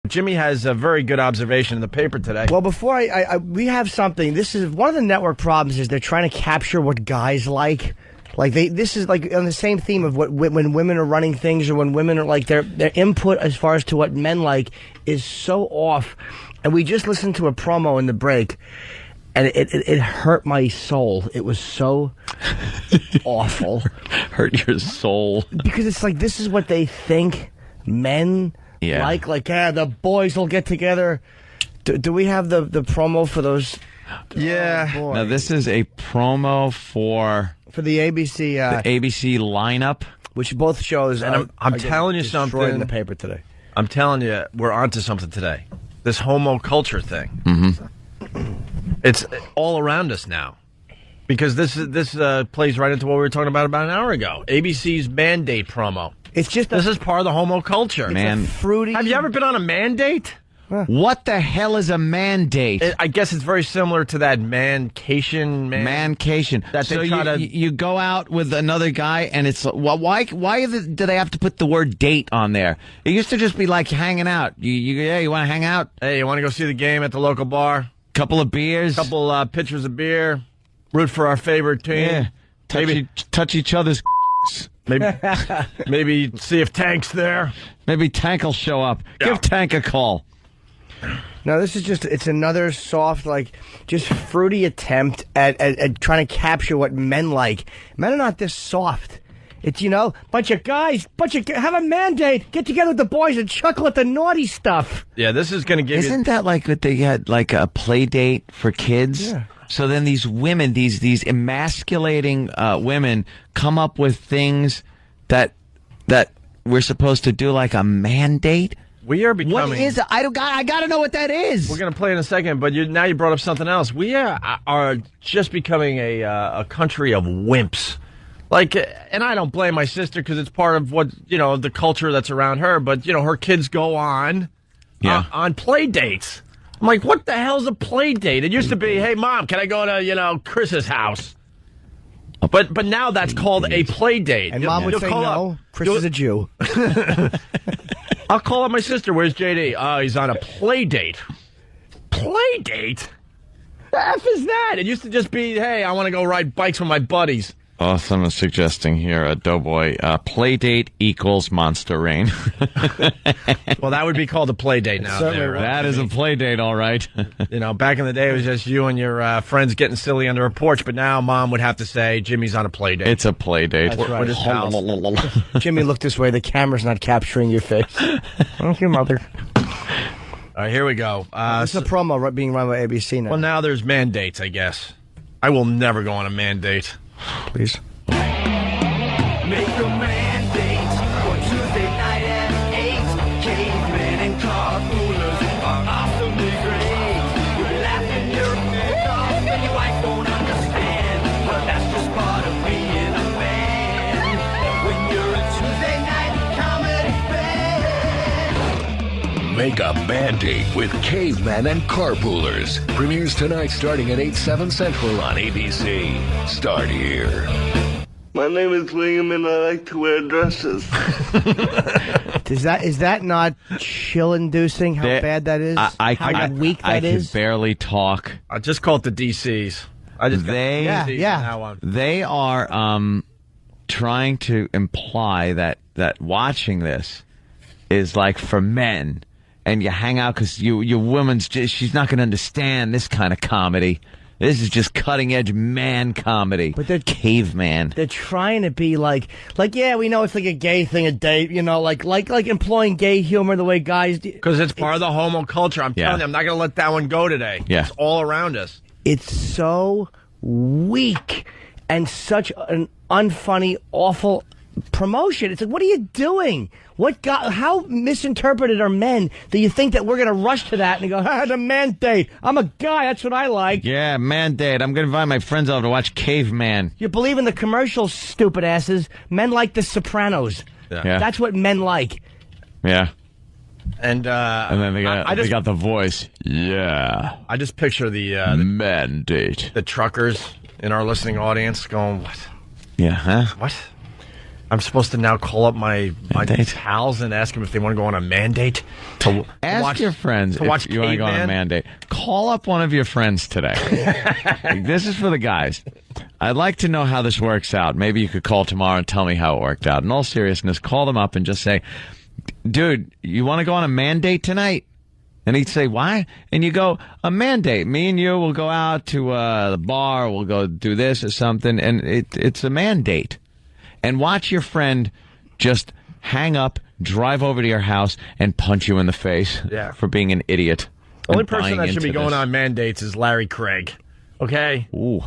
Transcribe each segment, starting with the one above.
Jimmy has a very good observation in the paper today. Well, before we have something. This is one of the network problems is they're trying to capture what guys like. Like this is like on the same theme of when women are running things or when women are like their input as far as to what men like is so off. And we just listened to a promo in the break, and it hurt my soul. It was so awful. Hurt your soul because it's like this is what they think men like. Like the boys will get together. Do we have the promo for those? Yeah. Oh, now this is a promo for the ABC ABC lineup, which both shows. And I'm telling you something in the paper today. I'm telling you, we're onto something today. This homo culture thing. Mm-hmm. It's all around us now, because this plays right into what we were talking about an hour ago. ABC's mandate promo. It's just this is part of the homo culture, man. Fruity. Have you ever been on a mandate? What the hell is a mandate? I guess it's very similar to that mancation. That so they you go out with another guy, and it's why do they have to put the word date on there? It used to just be like hanging out. You want to hang out? Hey, you want to go see the game at the local bar? Couple of beers, couple pitchers of beer, root for our favorite team. Yeah, touch each other's. Maybe see if Tank's there. Maybe Tank will show up. Yeah. Give Tank a call. No, this is it's another soft, just fruity attempt at trying to capture what men like. Men are not this soft. It's, bunch of guys, have a mandate, get together with the boys and chuckle at the naughty stuff. Yeah, this is going to give Isn't that like what they had, like a play date for kids? Yeah. So then these women, these emasculating women come up with things that we're supposed to do, like a mandate. We are becoming. What is it? I got to know what that is. We're going to play in a second, but now you brought up something else. We are just becoming a country of wimps. And I don't blame my sister because it's part of what the culture that's around her. But her kids go on play dates. I'm like, what the hell's a play date? It used to be, hey mom, can I go to Chris's house? But now that's called a play date. And mom would say no. Chris is a Jew. I'll call up my sister. Where's JD? Oh, he's on a play date. Play date? The F is that? It used to just be, hey, I want to go ride bikes with my buddies. Oh, someone's suggesting here, a doughboy, play date equals Monster Rain. Well, that would be called a play date now. That is a play date, all right. Back in the day, it was just you and your friends getting silly under a porch, but now mom would have to say, Jimmy's on a play date. It's a play date. That's right. With his pals. Jimmy, look this way. The camera's not capturing your face. Thank you, mother. All right, here we go. This is a promo being run by ABC now. Well, now there's mandates, I guess. I will never go on a mandate. Please. Make a mandate for Tuesday night at 8. Cavemen and carpoolers are awesomely great. You're laughing your head off and your wife won't understand. But that's just part of being a man. When you're a Tuesday night comedy fan. Make a mandate with Cavemen and Carpoolers. Premieres tonight starting at 8/7 Central on ABC. Start here. My name is William and I like to wear dresses. Is that not chill-inducing? How bad that is? How weak that is? I can barely talk. I just call it the DCs. They are trying to imply that watching this is like for men. And you hang out because your woman's she's not going to understand this kind of comedy. This is just cutting edge man comedy. But they're caveman. They're trying to be like yeah, we know it's like a gay thing, a date, like employing gay humor the way guys do. Because it's part of the homo culture. I'm telling you, I'm not going to let that one go today. Yeah. It's all around us. It's so weak and such an unfunny, awful promotion. It's like, what are you doing? How misinterpreted are men that you think that we're going to rush to that and go, the mandate. I'm a guy. That's what I like. Yeah, mandate. I'm going to invite my friends over to watch Caveman. You believe in the commercials, stupid asses. Men like The Sopranos. Yeah. That's what men like. Yeah. And then they got the voice. Yeah. I just picture the mandate. The truckers in our listening audience going, what? Yeah, huh? What? I'm supposed to now call up my Mandate. pals and ask them if they want to go on a mandate to Ask watch, your friends to watch if you want to go on a Caveman. mandate. Call up one of your friends today. This is for the guys. I'd like to know how this works out. Maybe you could call tomorrow and tell me how it worked out. In all seriousness, call them up and just say, dude, you want to go on a mandate tonight? And he'd say, why? And you go, a mandate. Me and you will go out to the bar. We'll go do this or something. And it's a mandate. And watch your friend just hang up, drive over to your house, and punch you in the face for being an idiot. The only and person buying that should be into going this. on mandates is Larry Craig. Okay? Ooh.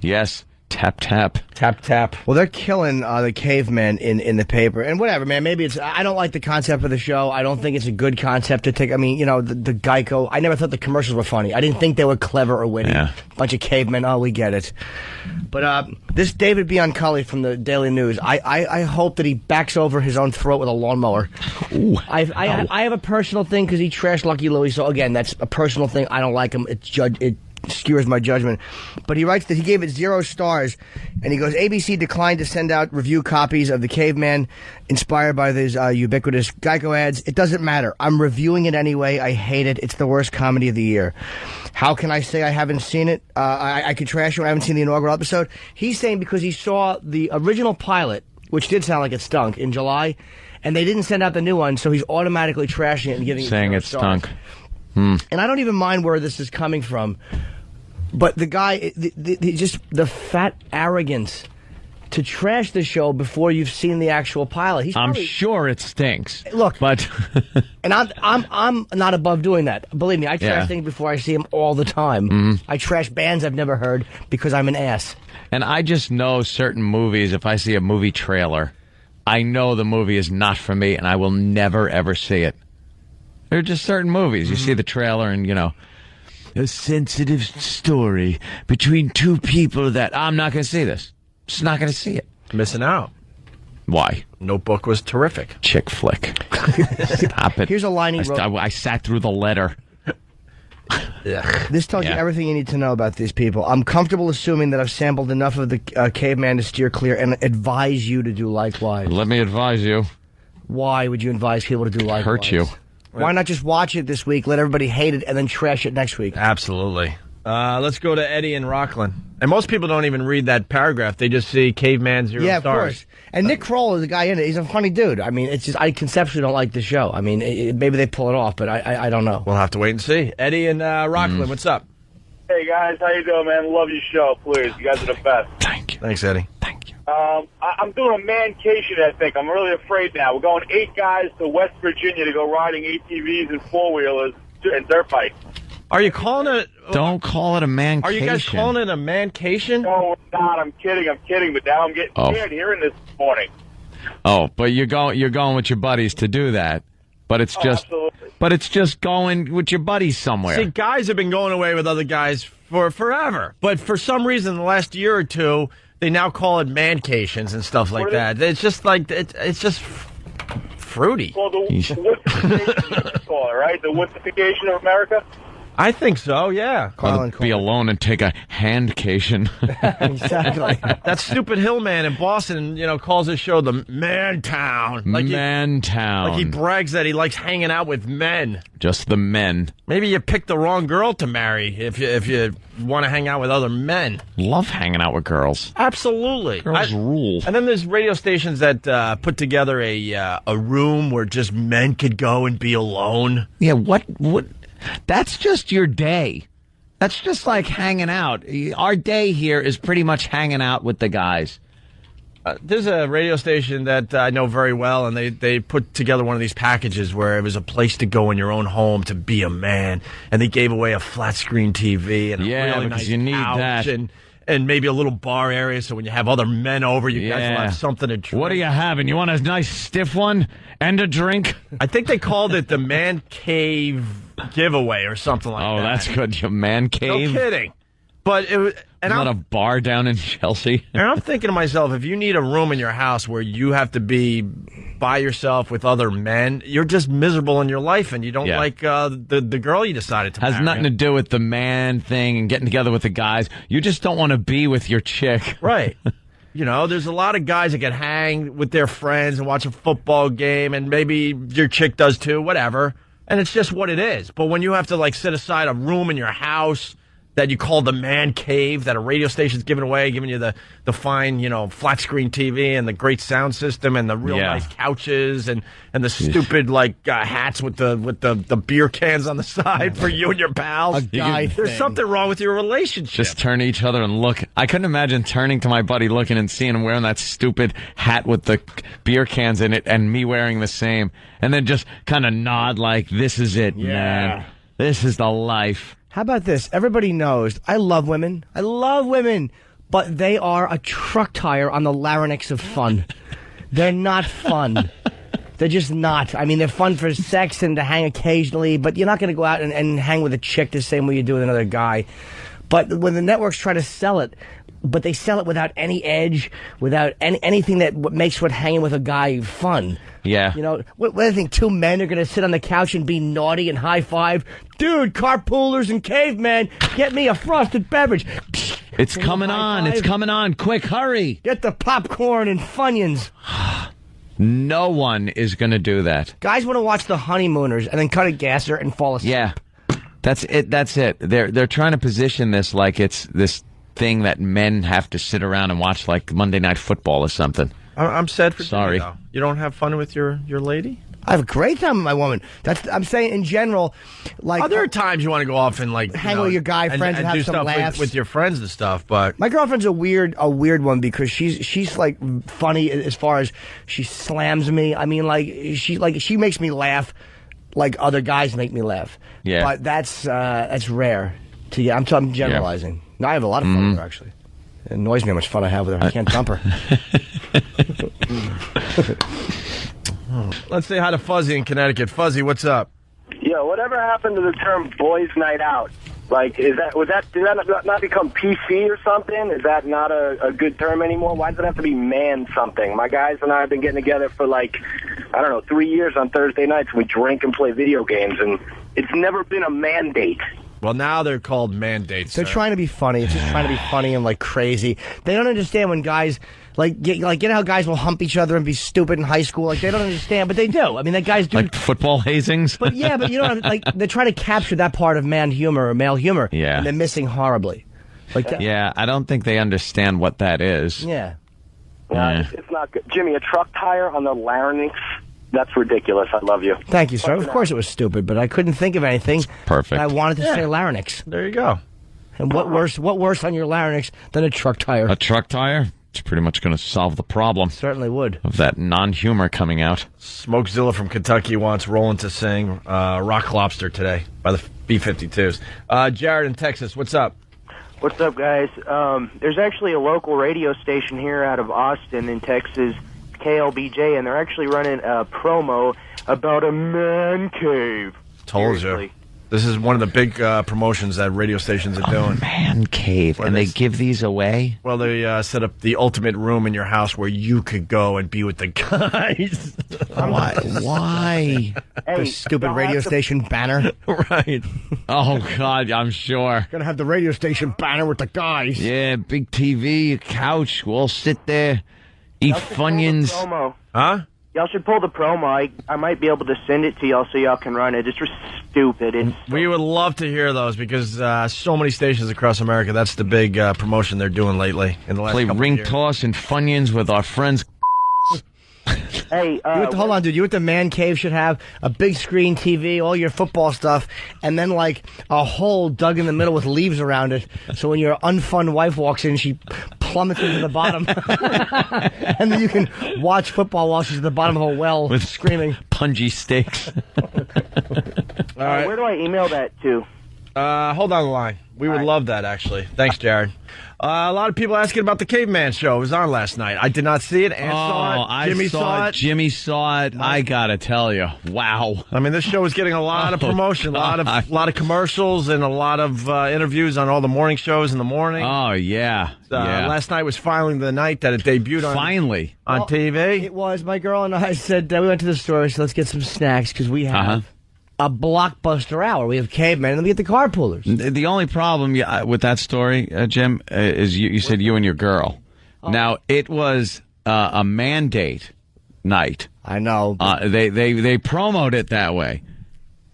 Yes. Tap, tap. Tap, tap. Well, they're killing the cavemen in the paper. And whatever, man. Maybe it's... I don't like the concept of the show. I don't think it's a good concept to take... I mean, you know, the Geico... I never thought the commercials were funny. I didn't think they were clever or witty. Yeah. Bunch of cavemen. Oh, we get it. But this David Bianculli from the Daily News, I hope that he backs over his own throat with a lawnmower. Ooh. I have a personal thing because he trashed Lucky Louie. So, again, that's a personal thing. I don't like him. It skewers my judgment. But he writes that he gave it 0 stars, and he goes, ABC declined to send out review copies of the Caveman inspired by these ubiquitous Geico ads. It doesn't matter. I'm reviewing it anyway. I hate it. It's the worst comedy of the year. How can I say I haven't seen it? I could trash it when I haven't seen the inaugural episode. He's saying because he saw the original pilot, which did sound like it stunk, in July, and they didn't send out the new one, so he's automatically trashing it and giving Saying it 0 it stars. stunk. And I don't even mind where this is coming from, but the guy, just the fat arrogance to trash the show before you've seen the actual pilot. He's I'm probably, sure it stinks. Look, but and I'm not above doing that. Believe me, I trash Yeah. things before I see them all the time. I trash bands I've never heard because I'm an ass. and I just know certain movies. If I see a movie trailer, I know the movie is not for me, and I will never ever see it. There are just certain movies. You see the trailer and, you know, a sensitive story between two people that I'm not going to see this. Just not going to see it. Missing out. Why? Notebook was terrific. Chick flick. Stop it. Here's a line he wrote. I sat through the letter. This tells you Yeah. everything you need to know about these people. I'm comfortable assuming that I've sampled enough of the Caveman to steer clear and advise you to do likewise. Let me advise you. Why would you advise people to do likewise? Hurt you. Why not just watch it this week, let everybody hate it, and then trash it next week? Absolutely. Let's go to Eddie in Rockland. And most people don't even read that paragraph. They just see Caveman 0 Yeah, of stars. course. And Nick Kroll is the guy in it. He's a funny dude. I mean, it's just I conceptually don't like the show. I mean, maybe they pull it off, but I don't know. We'll have to wait and see. Eddie in Rockland, what's up? Hey guys, how you doing, man? Love your show, please. You guys are the best. Thank you. Thanks, Eddie. Thank you. I'm doing a mancation, I think. I'm really afraid now. We're going 8 guys to West Virginia to go riding ATVs and 4-wheelers and dirt bikes. Are you calling it... Don't call it a mancation. Are you guys calling it a mancation? No, we're not. I'm kidding. But now I'm getting scared hearing this morning. Oh, but you're going with your buddies to do that. But it's just Absolutely. but it's just going with your buddies somewhere. See, guys have been going away with other guys for forever. But for some reason, the last year or two, they now call it mancations and stuff like that. It's just like, it's just fruity. Well, the woodzification, call it, right? The woodzification of America? I think so, yeah. Or be alone and take a handcation. Exactly. That stupid hillman in Boston, calls his show the Man Town. Like Mantown. like he brags that he likes hanging out with men. Just the men. Maybe you picked the wrong girl to marry if you want to hang out with other men. Love hanging out with girls. Absolutely. Girls rule. And then there's radio stations that put together a room where just men could go and be alone. Yeah, what? That's just your day. That's just like hanging out. Our day here is pretty much hanging out with the guys. There's a radio station that I know very well, and they put together one of these packages where it was a place to go in your own home to be a man, and they gave away a flat screen TV and a Yeah, really because nice you need couch that. and maybe a little bar area, so when you have other men over, you guys will Yeah. have something to drink. What are you having? You want a nice stiff one and a drink? I think they called it the Man Cave giveaway or something like that. Oh, that's good. Your man No cave. kidding. But it was, and Not a I'm, bar down in Chelsea. and I'm thinking to myself, if you need a room in your house where you have to be by yourself with other men, you're just miserable in your life, and you don't Yeah. like the girl you decided to Has marry. nothing to do with the man thing and getting together with the guys. You just don't want to be with your chick. Right. You know, there's a lot of guys that can hang with their friends and watch a football game, and maybe your chick does too, whatever. And it's just what it is. But when you have to, like, set aside a room in your house that you call the man cave, that a radio station's giving away, giving you the fine, you know, flat screen TV and the great sound system and the real nice couches and the stupid, like, hats with the beer cans on the side for you and your pals. There's something wrong with your relationship. Just turn to each other and look. I couldn't imagine turning to my buddy, looking and seeing him wearing that stupid hat with the beer cans in it and me wearing the same. And then just kind of nod like, this is it, man. This is the life. How about this? Everybody knows I love women. I love women. But they are a truck tire on the larynx of fun. They're not fun. They're just not. I mean, they're fun for sex and to hang occasionally, but you're not going to go out and hang with a chick the same way you do with another guy. But when the networks try to sell it, but they sell it without any edge, without anything that makes what hanging with a guy fun. Yeah. You know, what do you think? Two men are going to sit on the couch and be naughty and high five? Dude, carpoolers and cavemen, get me a frosted beverage. It's coming on. It's coming on. Quick, hurry. Get the popcorn and Funyuns. No one is going to do that. Guys want to watch The Honeymooners and then cut a gasser and fall asleep. Yeah. That's it. That's it. They're trying to position this like it's this thing that men have to sit around and watch, like Monday Night Football or something. I'm sad for Sorry. you, though. You don't have fun with your lady? I have a great time with my woman. I'm saying in general, like Other times you want to go off and like hang with your guy friends and have do some stuff laughs with your friends and stuff. But my girlfriend's a weird one because she's like funny as far as she slams me. I mean, she makes me laugh like other guys make me laugh. Yeah, but that's rare. I'm generalizing. Yeah. No, I have a lot of fun with her, actually. It annoys me how much fun I have with her. I can't dump her. Let's say hi to Fuzzy in Connecticut. Fuzzy, what's up? Yeah, whatever happened to the term "boys' night out"? Like, did that not become PC or something? Is that not a good term anymore? Why does it have to be man something? My guys and I have been getting together for 3 years on Thursday nights. We drink and play video games, and it's never been a mandate. Well, now they're called mandates. They're trying to be funny. It's just trying to be funny and like crazy. They don't understand when guys get how guys will hump each other and be stupid in high school. Like they don't understand, but they do. I mean, that guys do like football hazings. But yeah, but you know, like they're trying to capture that part of man humor or male humor. Yeah, and they're missing horribly. Like that. Yeah, I don't think they understand what that is. Yeah. It's not good. Jimmy, a truck tire on the larynx. That's ridiculous. I love you. Thank you, sir. Of course it was stupid, but I couldn't think of anything. Perfect. I wanted to say larynx. There you go. And what worse on your larynx than a truck tire? A truck tire? It's pretty much going to solve the problem. Certainly would. Of that non-humor coming out. Smokezilla from Kentucky wants Roland to sing Rock Lobster today by the B-52s. Jared in Texas, what's up? What's up, guys? There's actually a local radio station here out of Austin in Texas, KLBJ, and they're actually running a promo about a man cave. Told you. This is one of the big promotions that radio stations are doing. Man cave. And they give these away? Well, they set up the ultimate room in your house where you could go and be with the guys. Why? The stupid radio station banner. Right. Oh, God, I'm sure. Gonna have the radio station banner with the guys. Yeah, big TV, a couch. We'll all sit there, eat Funyuns. Huh? Y'all should pull the promo. I might be able to send it to y'all so y'all can run it. It's just stupid. We would love to hear those because so many stations across America, that's the big promotion they're doing lately. In the last Play couple ring of years. toss and Funyuns with our friends. Hey, hold on, dude. You at the man cave should have a big screen TV, all your football stuff, and then like a hole dug in the middle with leaves around it. So when your unfun wife walks in, she plummets into the bottom, and then you can watch football while she's at the bottom of a well with screaming. Pungy steaks. All right. Where do I email that to? Hold on the line. We would love that, actually. Thanks, Jared. A lot of people asking about the Caveman show. It was on last night. I did not see it. Ann saw it. Jimmy saw it. Jimmy saw it. I gotta tell you, wow. I mean, this show is getting a lot of promotion, a lot of commercials, and a lot of interviews on all the morning shows in the morning. Oh yeah, Last night was finally the night that it debuted on TV. It was. My girl and I said we went to the store, so let's get some snacks because we have a blockbuster hour. We have Cavemen, and then we get the carpoolers. The only problem with that story, Jim, is you said you and your girl. Now, it was a mandate night. I know. They promoted it that way.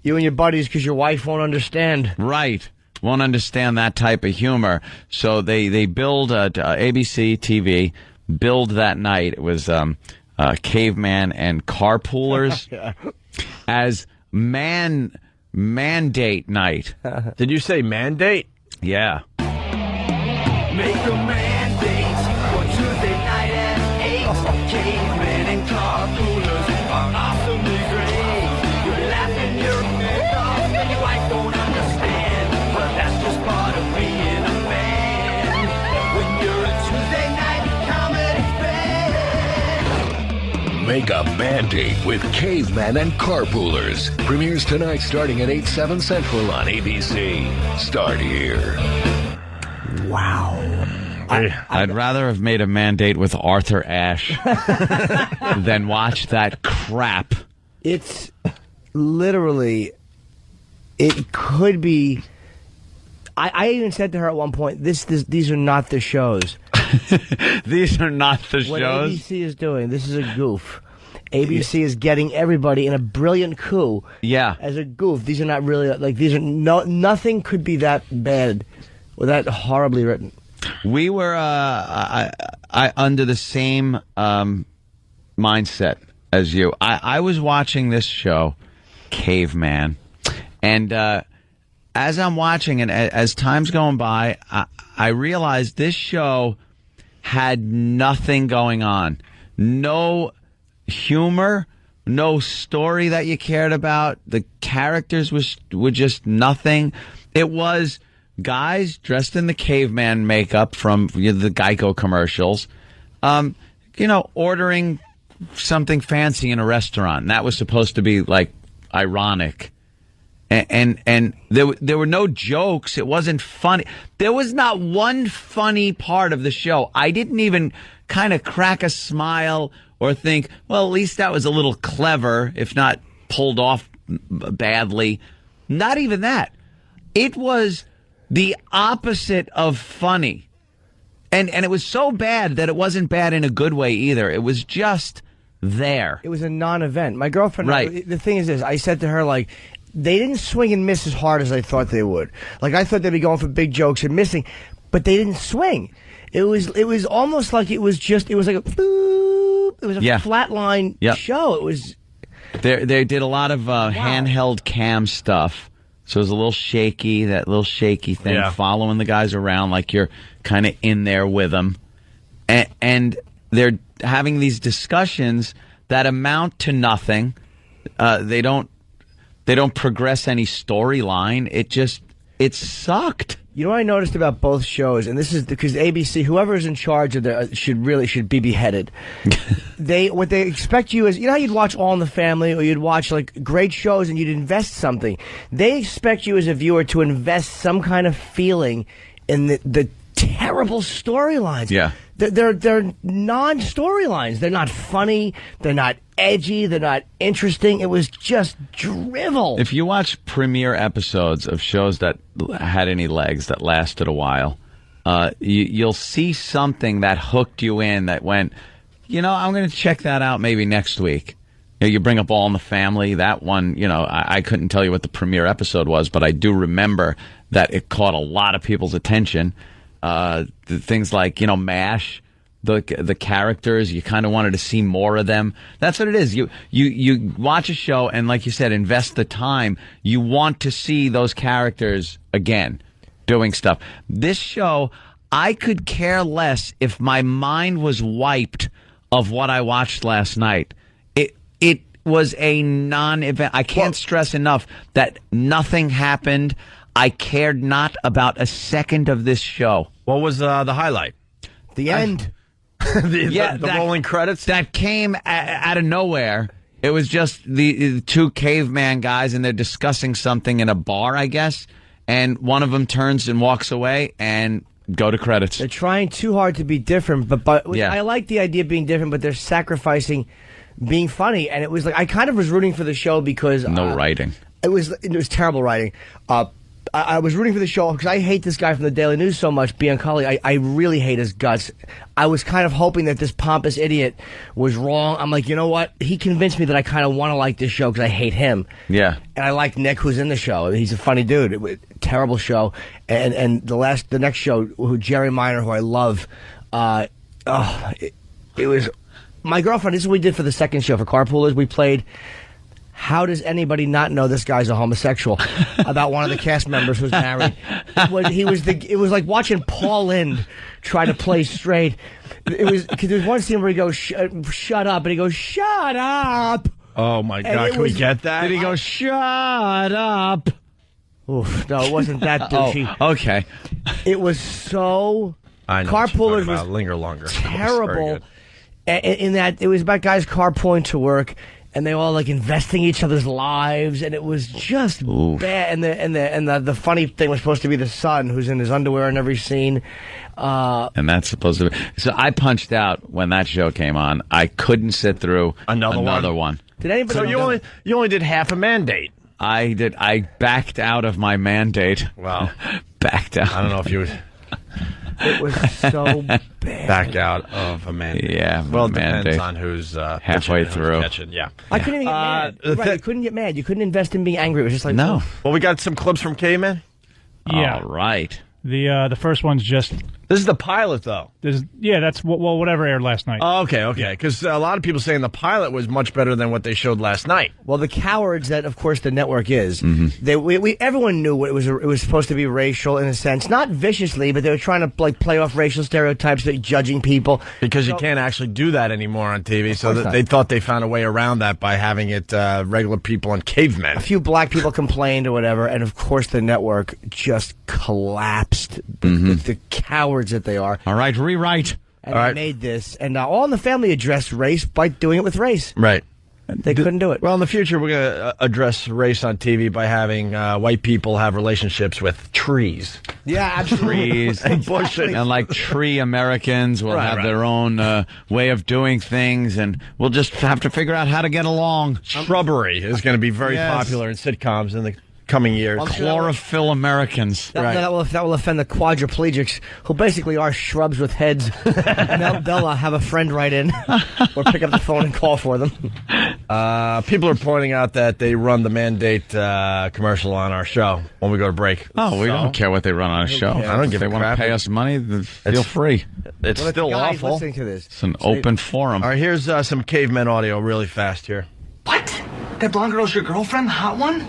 You and your buddies, because your wife won't understand. Right. Won't understand that type of humor. So they build ABC TV, build that night. It was Caveman and Carpoolers as mandate night. Did you say mandate? Yeah. Make a mandate for Tuesday night at 8. Cavemen and carpoolers are awesomely great. You're laughing your head off and your wife don't understand. But that's just part of being a man. When you're a Tuesday night comedy fan. Make a mandate with Cavemen and Carpoolers. Premieres tonight starting at 8/7 Central on ABC. Start here. Wow. I'd rather have made a mandate with Arthur Ashe than watch that crap. It's literally, it could be. I even said to her at one point, these are not the shows. These are not the What shows. ABC is doing, this is a goof. ABC is getting everybody in a brilliant coup. Yeah. As a goof. These are not really, like, these are nothing could be that bad or that horribly written. We were I under the same mindset as you. I was watching this show, Caveman, and as I'm watching it, as time's going by, I realized this show had nothing going on. No humor, no story that you cared about. The characters were just nothing. It was guys dressed in the caveman makeup from the Geico commercials, ordering something fancy in a restaurant. And that was supposed to be like ironic. And there were no jokes. It wasn't funny. There was not one funny part of the show. I didn't even kind of crack a smile or think, well, at least that was a little clever, if not pulled off badly. Not even that. It was the opposite of funny. And it was so bad that it wasn't bad in a good way either. It was just there. It was a non-event. My girlfriend, right. The thing is this, I said to her, like, they didn't swing and miss as hard as I thought they would. Like, I thought they'd be going for big jokes and missing, but they didn't swing. It was almost like it was like a boop. It was a flatline show. It was. They did a lot of handheld cam stuff. So it was a little shaky, that little shaky thing, following the guys around like you're kind of in there with them. And they're having these discussions that amount to nothing. They don't progress any storyline. It sucked. You know what I noticed about both shows, and this is because ABC, whoever is in charge of the should be beheaded. What they expect you is, you know how you'd watch All in the Family, or you'd watch like great shows and you'd invest something. They expect you as a viewer to invest some kind of feeling in the terrible storylines. Yeah. They're non-storylines. They're not funny. They're not edgy. They're not interesting. It was just drivel. If you watch premiere episodes of shows that had any legs, that lasted a while, you'll see something that hooked you in, that went, I'm going to check that out maybe next week. You bring up All in the Family. That one, I couldn't tell you what the premiere episode was, but I do remember that it caught a lot of people's attention. Things like, MASH, the characters, you kind of wanted to see more of them. That's what it is. You watch a show and, like you said, invest the time. You want to see those characters again doing stuff. This show, I could care less if my mind was wiped of what I watched last night. It was a non-event. I can't stress enough that nothing happened. I cared not about a second of this show. What was the highlight? The end. The rolling credits? That came out of nowhere. It was just the two caveman guys, and they're discussing something in a bar, I guess. And one of them turns and walks away, and go to credits. They're trying too hard to be different, but I like the idea of being different, but they're sacrificing being funny. And it was like, I kind of was rooting for the show because... No writing. It was terrible writing. I was rooting for the show because I hate this guy from the Daily News so much, Biancali. I really hate his guts. I was kind of hoping that this pompous idiot was wrong. I'm like, you know what? He convinced me that I kind of want to like this show because I hate him. Yeah. And I like Nick, who's in the show. He's a funny dude. It was a terrible show. And the next show, Jerry Minor, who I love, it was my girlfriend. This is what we did for the second show for Carpoolers. We played How Does Anybody Not Know This Guy's a Homosexual about one of the cast members who's married. It was like watching Paul Lynde try to play straight. It was because there was one scene where he goes shut up, and he goes shut up. Oh my God! Can we get that? Did he go shut up? Oof, no, it wasn't that douchey. Oh, okay. It was so. I know Carpoolers was linger longer. Terrible. In that it was about guys carpooling to work, and they all like investing each other's lives, and it was just bad. And the funny thing was supposed to be the son who's in his underwear in every scene. And that's supposed to be. So I punched out when that show came on. I couldn't sit through another one. Did anybody? So you only did half a mandate. I did. I backed out of my mandate. Wow. Backed out. I don't know if you would. It was so bad. Back out of a mandate. Yeah. Well, it mandate. depends on who's halfway through. Catching. Yeah. I couldn't even get mad. Right, you couldn't get mad. You couldn't invest in being angry. It was just like no. Well, we got some clips from Cavemen. Yeah. All right. The first one's just. This is the pilot, though. That's whatever aired last night. Oh, okay. Because a lot of people saying the pilot was much better than what they showed last night. Well, the cowards that, of course, the network is. Everyone knew it was supposed to be racial in a sense, not viciously, but they were trying to like play off racial stereotypes, like judging people. Because you can't actually do that anymore on TV, so they thought they found a way around that by having it regular people and cavemen. A few black people complained or whatever, and of course the network just collapsed. The cowards that they are. All right, rewrite. And they made this, and All in the Family addressed race by doing it with race. Right. They couldn't do it. Well, in the future, we're going to address race on TV by having white people have relationships with trees. Yeah, absolutely. Trees and bushes. And like tree Americans will have their own way of doing things, and we'll just have to figure out how to get along. Shrubbery is going to be very popular in sitcoms in the coming years. Chlorophyll Americans. That will offend the quadriplegics, who basically are shrubs with heads. They'll have a friend write in or pick up the phone and call for them. People are pointing out that they run the mandate commercial on our show when we go to break. Oh, we don't care what they run on our show. I don't give a crap. If they want to pay us money, then feel free. It's still awful. Listening to this. It's an open forum. All right, here's some Cavemen audio really fast here. What? That blonde girl's your girlfriend? The hot one?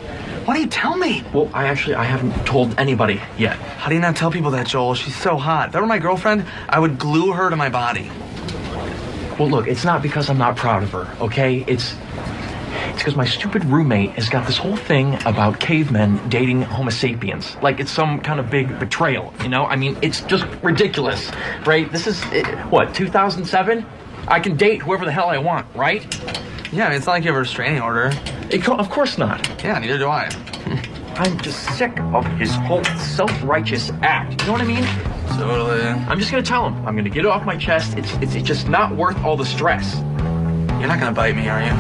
Why don't you tell me? Well, I haven't told anybody yet. How do you not tell people that, Joel? She's so hot. If that were my girlfriend, I would glue her to my body. Well, look, it's not because I'm not proud of her, okay? It's because my stupid roommate has got this whole thing about cavemen dating Homo sapiens. Like it's some kind of big betrayal, you know? I mean, it's just ridiculous, right? This is, 2007? I can date whoever the hell I want, right? Yeah, I mean, it's not like you have a restraining order. Of course not. Yeah, neither do I. I'm just sick of his whole self-righteous act. You know what I mean? Totally. I'm just gonna tell him. I'm gonna get it off my chest. It's just not worth all the stress. You're not gonna bite me, are you?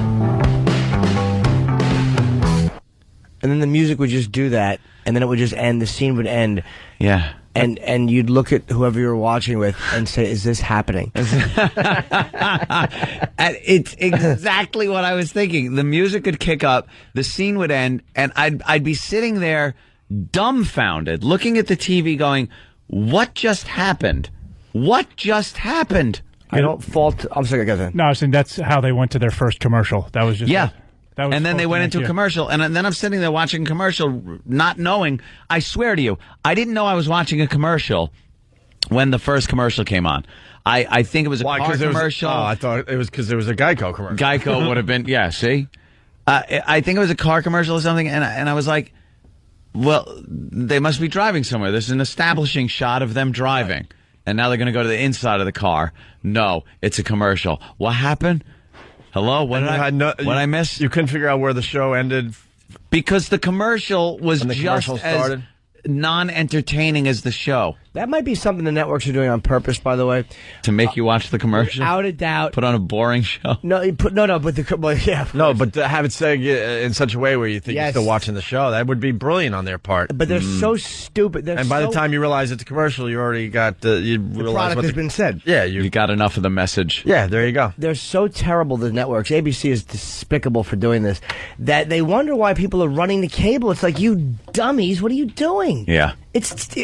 And then the music would just do that, and then it would just end. The scene would end. Yeah. And you'd look at whoever you were watching with and say, is this happening? It's exactly what I was thinking. The music would kick up, the scene would end, and I'd be sitting there dumbfounded, looking at the TV going, what just happened? What just happened? I don't fault... I'm sorry, go ahead. No, I was saying that's how they went to their first commercial. That was just... Yeah. That was and then they went into a you. commercial, and then I'm sitting there watching a commercial, not knowing. I swear to you, I didn't know I was watching a commercial when the first commercial came on. I think it was a car commercial. I thought it was because there was a Geico commercial. Geico would have been, yeah, see? I think it was a car commercial or something, and I was like, well, they must be driving somewhere. There's an establishing shot of them driving, and now they're going to go to the inside of the car. No, it's a commercial. What happened? Hello? What did I miss? You couldn't figure out where the show ended? Because the commercial was just as non-entertaining as the show. That might be something the networks are doing on purpose, by the way. To make you watch the commercial? Without a doubt. Put on a boring show? No, but yeah. No, but to have it said in such a way where you think you're still watching the show, that would be brilliant on their part. But they're so stupid. And by the time you realize it's a commercial, you already got the product has been said. Yeah, you got enough of the message. Yeah, there you go. They're so terrible, the networks. ABC is despicable for doing this. That they wonder why people are running the cable. It's like, you dummies, what are you doing? Yeah. It's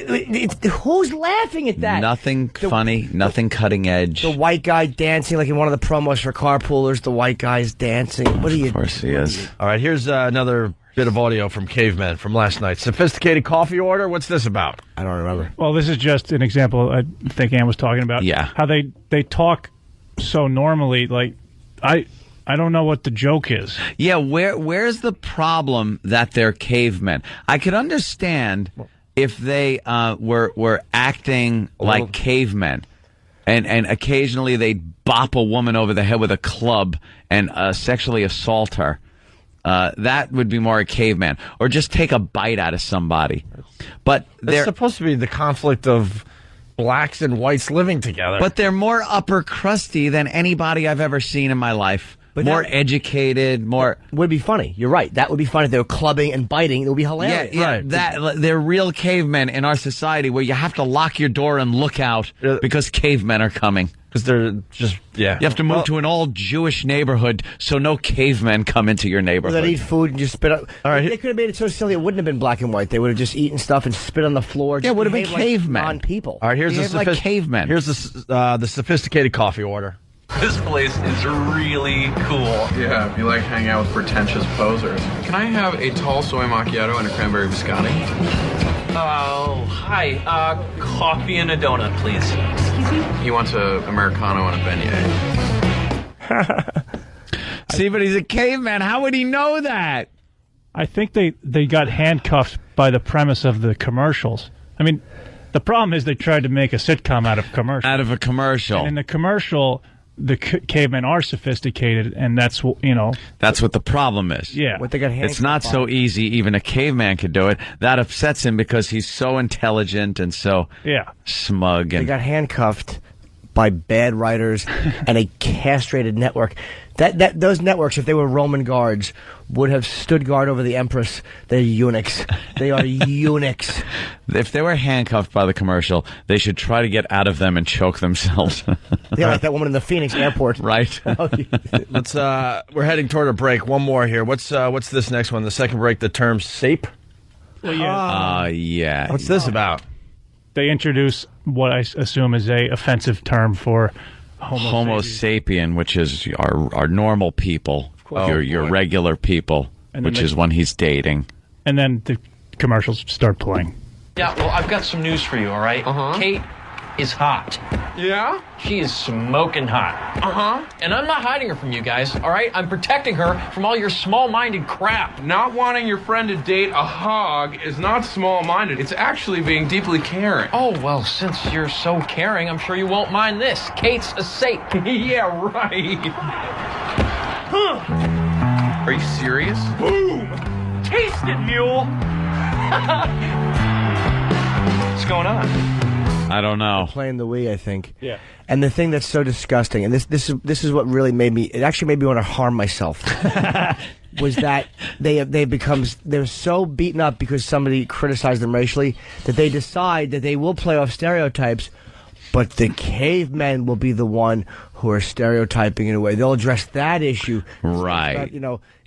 who's laughing at that? Nothing funny, nothing cutting edge. The white guy dancing, like in one of the promos for carpoolers, the white guy's dancing. What are you? Of course he is. All right, here's another bit of audio from Cavemen from last night. Sophisticated coffee order. What's this about? I don't remember. Well, this is just an example I think Ann was talking about. Yeah. How they talk so normally, like, I don't know what the joke is. Yeah, where's the problem that they're cavemen? I could understand if they were acting like cavemen, and occasionally they'd bop a woman over the head with a club and sexually assault her. That would be more a caveman, or just take a bite out of somebody. But it's supposed to be the conflict of blacks and whites living together. But they're more upper crusty than anybody I've ever seen in my life. But more educated, more would be funny. You're right. That would be funny if they were clubbing and biting. It would be hilarious. Yeah, right. They're real cavemen in our society where you have to lock your door and look out because cavemen are coming. Because they're just, yeah. You have to move to an all-Jewish neighborhood so no cavemen come into your neighborhood. They'd eat food and just spit out. All right. They could have made it so silly it wouldn't have been black and white. They would have just eaten stuff and spit on the floor. Yeah, it would have been cavemen. Like non-people. All right, here's like cavemen. Here's the sophisticated coffee order. This place is really cool. Yeah, if you like hanging out with pretentious posers. Can I have a tall soy macchiato and a cranberry biscotti? Oh, hi. Coffee and a donut, please. Excuse me? He wants a Americano and a beignet. See, but he's a caveman. How would he know that? I think they got handcuffed by the premise of the commercials. I mean, the problem is they tried to make a sitcom out of commercial. Out of a commercial. And in the commercial, the cavemen are sophisticated, and that's what, That's what the problem is. Yeah. What they got handcuffed It's not so easy. Even a caveman could do it. That upsets him because he's so intelligent and so smug. They And got handcuffed by bad writers and a castrated network. Those networks, if they were Roman guards, would have stood guard over the Empress. They're eunuchs. They are eunuchs. If they were handcuffed by the commercial, they should try to get out of them and choke themselves. Yeah, like that woman in the Phoenix airport. Right. Let's. We're heading toward a break. One more here. What's this next one? The second break. The term "sape." Well, yeah. Yeah. What's this about? They introduce what I assume is a offensive term for Homo sapien, which is our normal people, your regular people, which is one he's dating. And then the commercials start playing. Yeah, well, I've got some news for you, all right? Kate is hot. Yeah? She is smoking hot. And I'm not hiding her from you guys, all right? I'm protecting her from all your small-minded crap. Not wanting your friend to date a hog is not small-minded. It's actually being deeply caring. Oh, well, since you're so caring, I'm sure you won't mind this. Kate's a sape. Yeah, right. Are you serious? Boom! Taste it, mule! What's going on? I don't know. Playing the Wii, I think. Yeah. And the thing that's so disgusting, and this is what really made me. It actually made me want to harm myself. Was that they're so beaten up because somebody criticized them racially that they decide that they will play off stereotypes, but the cavemen will be the one who are stereotyping in a way. They'll address that issue. Right.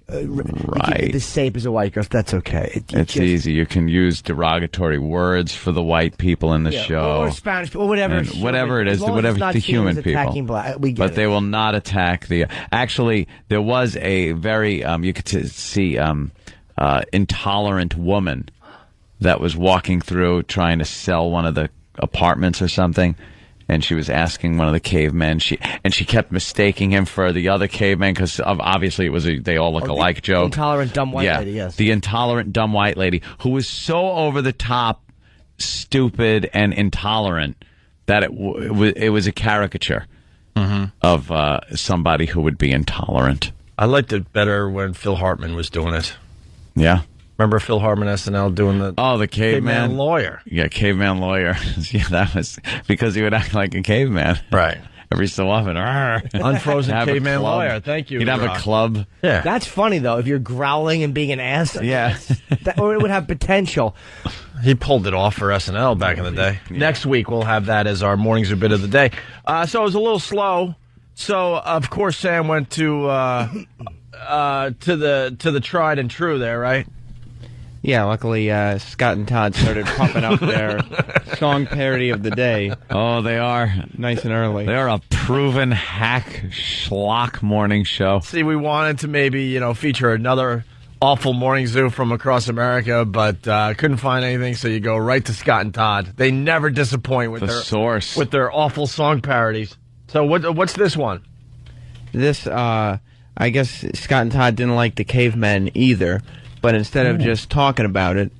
Right. The sape is a white girl. That's okay. It's easy. You can use derogatory words for the white people in the show. Or Spanish, or whatever. Whatever it is, whatever the human people. But they will not attack the... Actually, there was a very... you could see intolerant woman that was walking through trying to sell one of the apartments or something. And she was asking one of the cavemen. She kept mistaking him for the other caveman because obviously it was they all look alike joke. Intolerant dumb white lady. Yes. The intolerant dumb white lady who was so over the top, stupid and intolerant that it was a caricature of somebody who would be intolerant. I liked it better when Phil Hartman was doing it. Yeah. Remember Phil Hartman SNL doing the the caveman lawyer? Yeah, caveman lawyer. Yeah, that was because he would act like a caveman. Right. Every so often. Unfrozen caveman lawyer. Thank you. He'd have a club. Yeah. That's funny, though, if you're growling and being an ass. Yeah. Or it would have potential. He pulled it off for SNL back in the day. Yeah. Next week, we'll have that as our Morning Zoo bit of the day. So it was a little slow. So, of course, Sam went to the tried and true there, right? Yeah, luckily Scott and Todd started popping up their song parody of the day. Oh, they are. Nice and early. They are a proven hack schlock morning show. See, we wanted to maybe, feature another awful Morning Zoo from across America, but couldn't find anything, so you go right to Scott and Todd. They never disappoint with the their source. With their awful song parodies. So what's this one? This, I guess Scott and Todd didn't like the Cavemen either. But instead of just talking about it,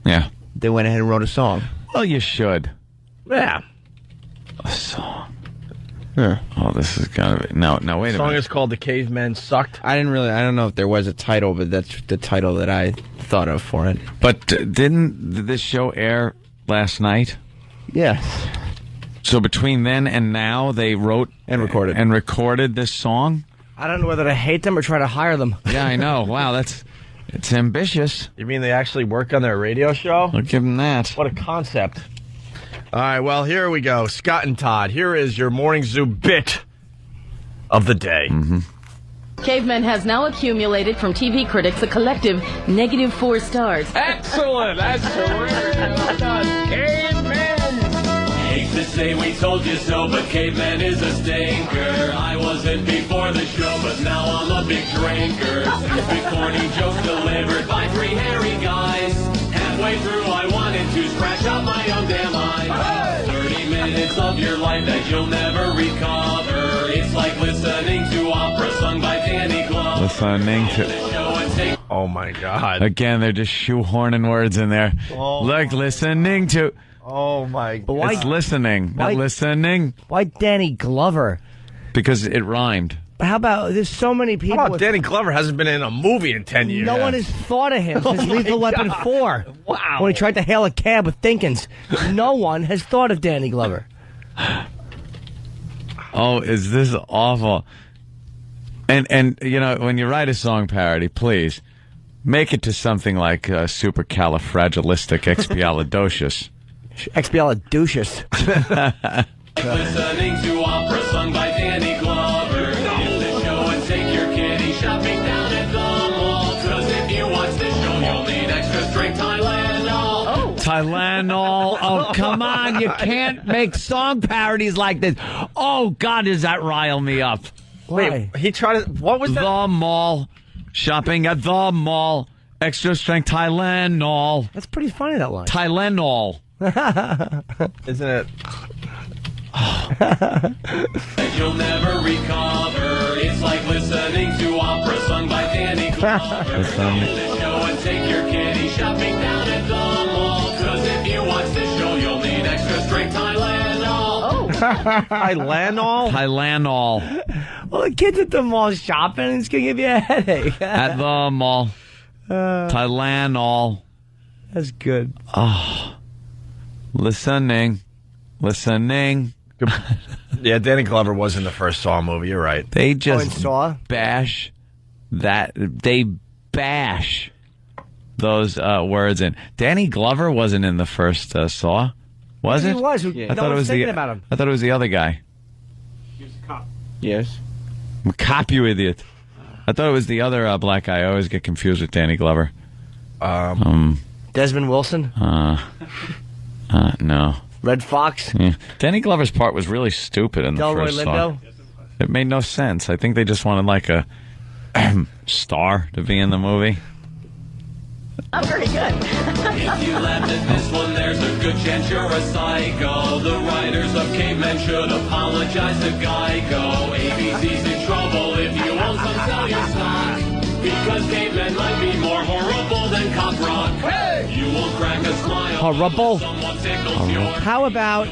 they went ahead and wrote a song. Well, you should. Yeah. A song. Yeah. Oh, this is gotta be... No, wait a minute. The song is called The Cavemen Sucked. I don't know if there was a title, but that's the title that I thought of for it. But didn't this show air last night? Yes. So between then and now, they wrote... And recorded. And recorded this song? I don't know whether to hate them or try to hire them. Yeah, I know. Wow, it's ambitious. You mean they actually work on their radio show? I'll give them that. What a concept. All right, well, here we go. Scott and Todd, here is your Morning Zoo bit of the day. Mm-hmm. Cavemen has now accumulated from TV critics a collective -4 stars. Excellent! That's terrific. Well done. Cavemen! Hate to say we told you so, but Caveman is a stinker. I wasn't before the show, but now I'm a big drinker. Stupid, corny jokes delivered by 3 hairy guys. Halfway through, I wanted to scratch out my own damn eyes. 30 minutes of your life that you'll never recover. It's like listening to opera sung by Danny Glover. Listening to... Oh, my God. Again, they're just shoehorning words in there. Like listening to... Oh, my God. Why, it's listening, not listening. Why Danny Glover? Because it rhymed. How about, there's so many people... How about Danny Glover hasn't been in a movie in 10 years? No one has thought of him since Lethal Weapon 4. Wow. When he tried to hail a cab with Thinkins. No one has thought of Danny Glover. Oh, is this awful? And when you write a song parody, please, make it to something like supercalifragilisticexpialidocious. Expialidocious. Listening to opera sung by Danny Glover. Hit the show and take your kitty shopping down at the mall. 'Cause if you watch this show, you'll need extra strength Tylenol. Oh. Tylenol. Oh, come on. You can't make song parodies like this. Oh, God, does that rile me up? Why? Wait, he tried to... What was that? The mall. Shopping at the mall. Extra strength Tylenol. That's pretty funny, that line. Tylenol. Isn't it? You'll never recover. It's like listening to opera sung by Danny Glover. Hit the show and take your kitty shopping down at the mall. 'Cause if you watch this show, you'll need extra strength Tylenol. Oh. Tylenol? Tylenol. Well, the kid's at the mall shopping, and it's going to give you a headache. At the mall. Tylenol. That's good. Oh. Listening. Yeah, Danny Glover was in the first Saw movie. You're right. They just Saw? bash that. They bash those words in. Danny Glover wasn't in the first Saw, was it? He was. I thought it was about him. I thought it was the other guy. He was a cop. Yes. I'm a cop, you idiot. I thought it was the other black guy. I always get confused with Danny Glover. Desmond Wilson? No. Red Fox? Yeah. Danny Glover's part was really stupid in the Delroy first Lindo? Saw. It made no sense. I think they just wanted like a star to be in the movie. I'm very good. If you laughed at this one, there's a good chance you're a psycho. The writers of Cavemen should apologize to Geico. ABC's in trouble if you own some sell your stock. Because Cavemen might be more horrible than cock rock. Hey! You will crack a smile. Horrible? Someone tickles your... How about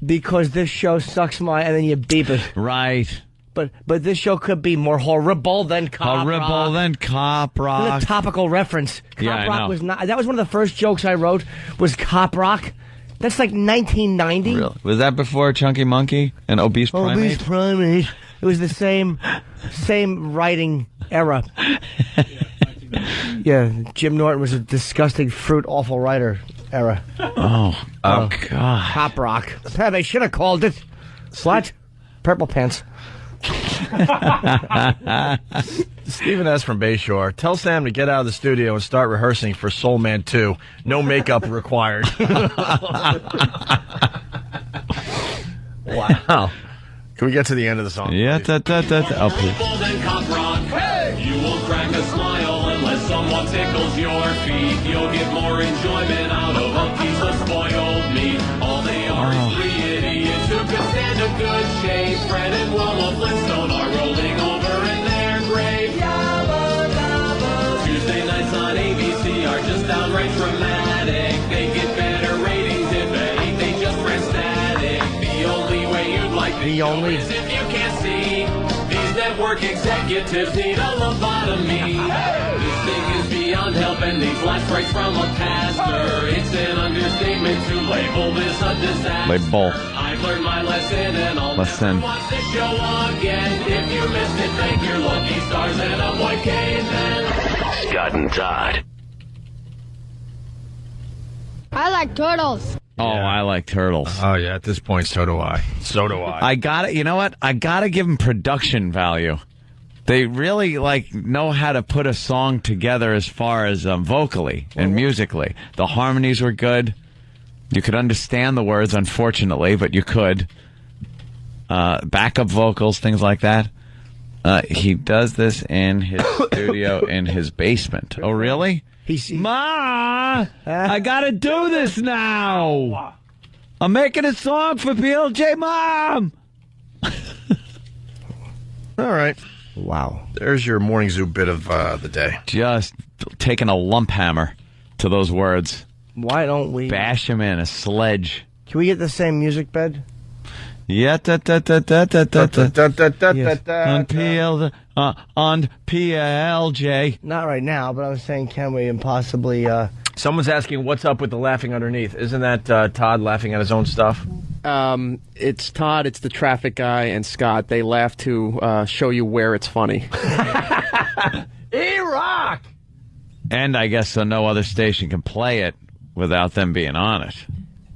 because this show sucks my... and then you beep it. Right. But this show could be more horrible than Cop Rock. Horrible than Cop Rock. The topical reference. Cop Yeah, I Rock know. was not. That was one of the first jokes I wrote. Was Cop Rock? That's like 1990. Really? Was that before Chunky Monkey and Obese Primate? Obese Primate. It was the same writing era. Yeah, Jim Norton was a disgusting, fruit, awful writer era. Oh God. Cop Rock. They should have called it. What? Purple Pants. Stephen S. from Bayshore. Tell Sam to get out of the studio and start rehearsing for Soul Man 2. No makeup required. Wow. Can we get to the end of the song? Yeah, oh, please. Than Cop Rock. You will crack a smile unless someone tickles your feet. You'll get more enjoyment out of a piece of spoiled meat. All they are is three idiots who could stand a good shave. Fred and Wilma Flintstone are rolling over in their grave. Tuesday nights on ABC are just downright dramatic. They get better ratings if they just ran static. The only way you'd like the show is if you can't see. These network executives need a lobotomy. This thing is beyond help and needs life strikes from a pastor. It's an understatement to label this a disaster. Label. I've learned my lesson and I'll Lesson. never watch this show again. If you missed it, thank your lucky stars and avoid Cavemen. Scott and Todd. I like turtles. Oh, I like turtles. Oh, yeah, at this point, so do I. So do I. I gotta, you know what? I gotta give them production value. They really know how to put a song together as far as vocally and musically. The harmonies were good. You could understand the words, unfortunately, but you could. Backup vocals, things like that. He does this in his studio in his basement. Oh, really? Ma, I gotta do this now. I'm making a song for PLJ, Mom. All right. Wow. There's your Morning Zoo bit of the day. Just taking a lump hammer to those words. Why don't we bash him in a sledge? Can we get the same music bed? Yeah, on PLJ. Not right now, but I was saying, can we possibly? Someone's asking what's up with the laughing underneath. Isn't that Todd laughing at his own stuff? It's Todd, it's the traffic guy, and Scott. They laugh to show you where it's funny. E-Rock! And I guess so no other station can play it without them being on it.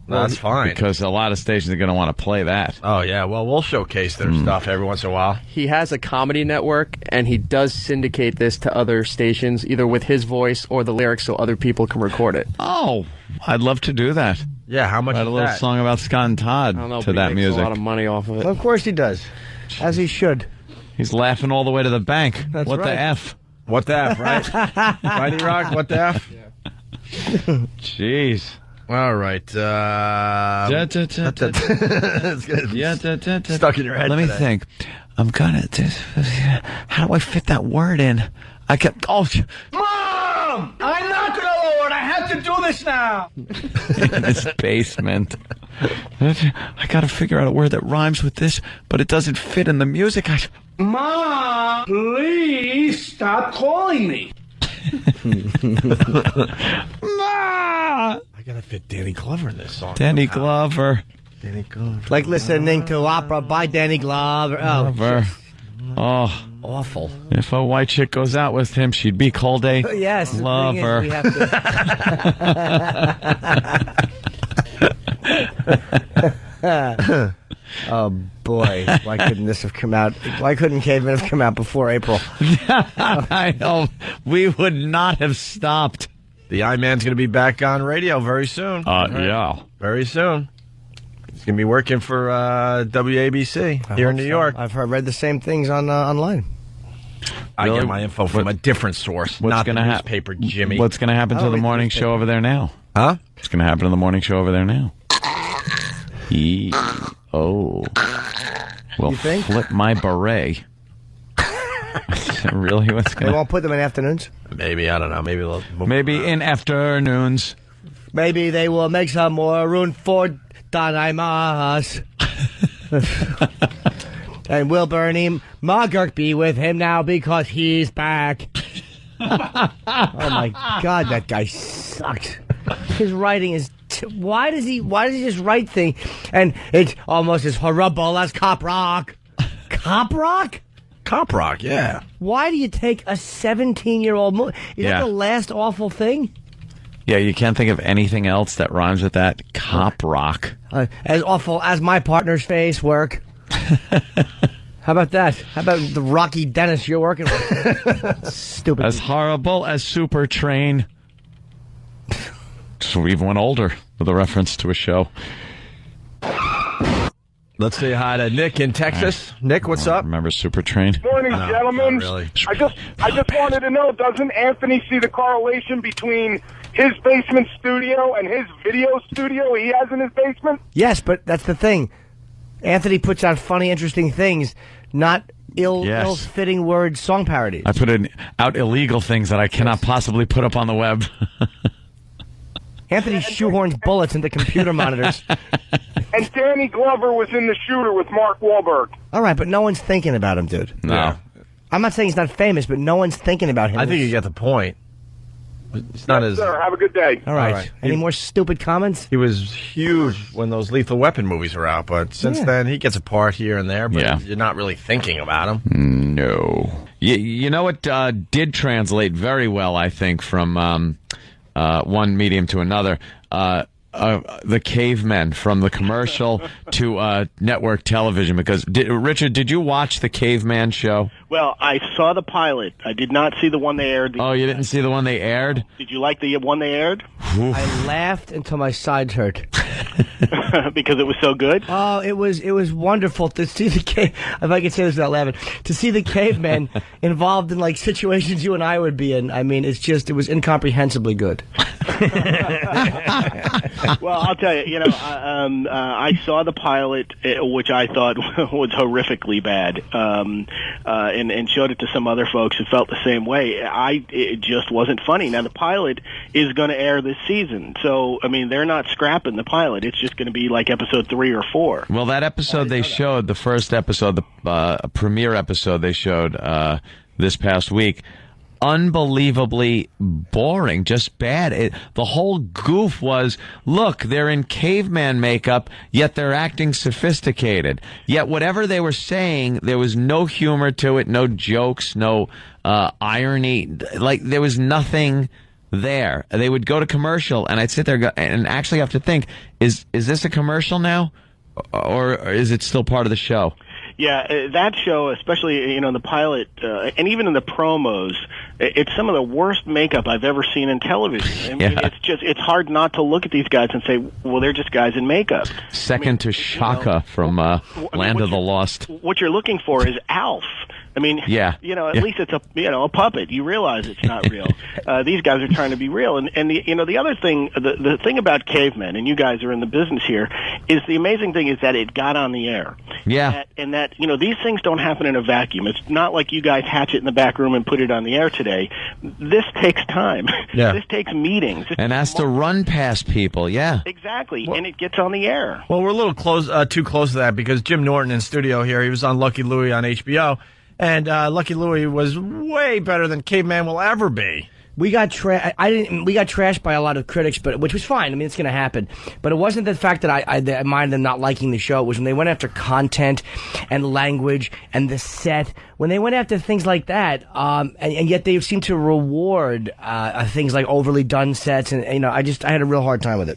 No, that's fine. Because a lot of stations are going to want to play that. Oh, yeah. Well, we'll showcase their stuff every once in a while. He has a comedy network, and he does syndicate this to other stations, either with his voice or the lyrics so other people can record it. Oh, I'd love to do that. Yeah, how much Write is a little that? song about Scott and Todd I don't know, to but that he makes music. a lot of money off of it. Well, of course he does, as he should. He's laughing all the way to the bank. That's what right. the F? What the F, right? Right, E-Rock? What the F? Yeah. Jeez. All right. Stuck in your head. Let me today. think. I'm gonna. How do I fit that word in? I kept. Oh, Mom! I'm not gonna lower it. I have to do this now. in this basement. I gotta figure out a word that rhymes with this, but it doesn't fit in the music. Mom, please stop calling me. Ma! I gotta fit Danny Glover in this song. Danny Glover. Danny Glover. Like listening to opera by Danny Glover. Oh, Glover. Oh, awful. if a white chick goes out with him, she'd be called a Yes, the thing is, lover. we have to. Oh boy! Why couldn't this have come out? Why couldn't Cavemen have come out before April? I know. We would not have stopped. The I-Man's going to be back on radio very soon. Yeah. Very soon. He's going to be working for WABC here in New York. I've read the same things on online. I Really? get my info from a different source, What's not the gonna newspaper, Jimmy. What's going to happen I to don't the read the morning newspaper. show over there now? Huh? What's going to happen to the morning show over there now? Oh. Well, You think? flip my beret. Is that really what's They going to won't put them in afternoons. Maybe, I don't know. Maybe they'll move Maybe around. in afternoons. Maybe they will make some more room for Danaimas. And Wilbur and him, McGurk be with him now because he's back. Oh my God, that guy sucks. His writing is. Why does he just write things? And it's almost as horrible as Cop Rock. Cop Rock? Cop Rock, yeah. Why do you take a 17-year-old movie? Is that the last awful thing? Yeah, you can't think of anything else that rhymes with that. Cop Rock. As awful as my partner's face work. How about that? How about the Rocky Dennis you're working with? Stupid. As horrible as Super Train. So we even went older with a reference to a show. Let's say hi to Nick in Texas. Nick, what's up? Remember Super Train? Morning, gentlemen. Not really. I just wanted to know, doesn't Anthony see the correlation between his basement studio and his video studio he has in his basement? Yes, but that's the thing. Anthony puts out funny, interesting things, not ill-fitting word song parodies. I put out illegal things that I cannot possibly put up on the web. Anthony shoehorns bullets into computer monitors. And Danny Glover was in The Shooter with Mark Wahlberg. All right, but no one's thinking about him, dude. No. Yeah. I'm not saying he's not famous, but no one's thinking about him. I think you get the point. It's not as... Sir, have a good day. All right. Any more stupid comments? He was huge when those Lethal Weapon movies were out, but since then he gets a part here and there, but you're not really thinking about him. No. You know what did translate very well, I think, from one medium to another? The Cavemen, from the commercial to network television. Because, Richard, did you watch the Caveman show? Well, I saw the pilot. I did not see the one they aired. Oh, you didn't see the one they aired? Did you like the one they aired? I laughed until my sides hurt. Because it was so good? Oh, it was wonderful to see the if I could say this without laughing, to see the cavemen involved in like situations you and I would be in. I mean, it was incomprehensibly good. Well, I'll tell you, I saw the pilot, which I thought was horrifically bad, and showed it to some other folks who felt the same way. It just wasn't funny. Now, the pilot is going to air this season, so, I mean, they're not scrapping the pilot. It's just going to be like episode 3 or 4. Well, that episode they showed, the first episode, the premiere episode they showed this past week, unbelievably boring, just bad. The whole goof was, look, they're in caveman makeup, yet they're acting sophisticated. Yet whatever they were saying, there was no humor to it, no jokes, no irony. Like, there was nothing there. They would go to commercial, and I'd sit there and actually have to think, is this a commercial now? Or is it still part of the show? Yeah, that show, especially, in the pilot, and even in the promos, it's some of the worst makeup I've ever seen in television. I mean, it's hard not to look at these guys and say, well, they're just guys in makeup. Second to Shaka from Land of the Lost. What you're looking for is Alf. I mean, at least it's a puppet. You realize it's not real. These guys are trying to be real. And the other thing, the thing about Cavemen, and you guys are in the business here, is the amazing thing is that it got on the air. Yeah. And that, these things don't happen in a vacuum. It's not like you guys hatch it in the back room and put it on the air today. This takes time. Yeah. This takes meetings. And has to run past people, yeah. Exactly. And it gets on the air. Well, we're a little too close to that, because Jim Norton in studio here, he was on Lucky Louie on HBO. And Lucky Louie was way better than Caveman will ever be. We got trashed by a lot of critics, but which was fine. I mean, it's going to happen. But it wasn't the fact that I minded them not liking the show. It was when they went after content and language and the set. When they went after things like that, and yet they seem to reward things like overly done sets. And I had a real hard time with it.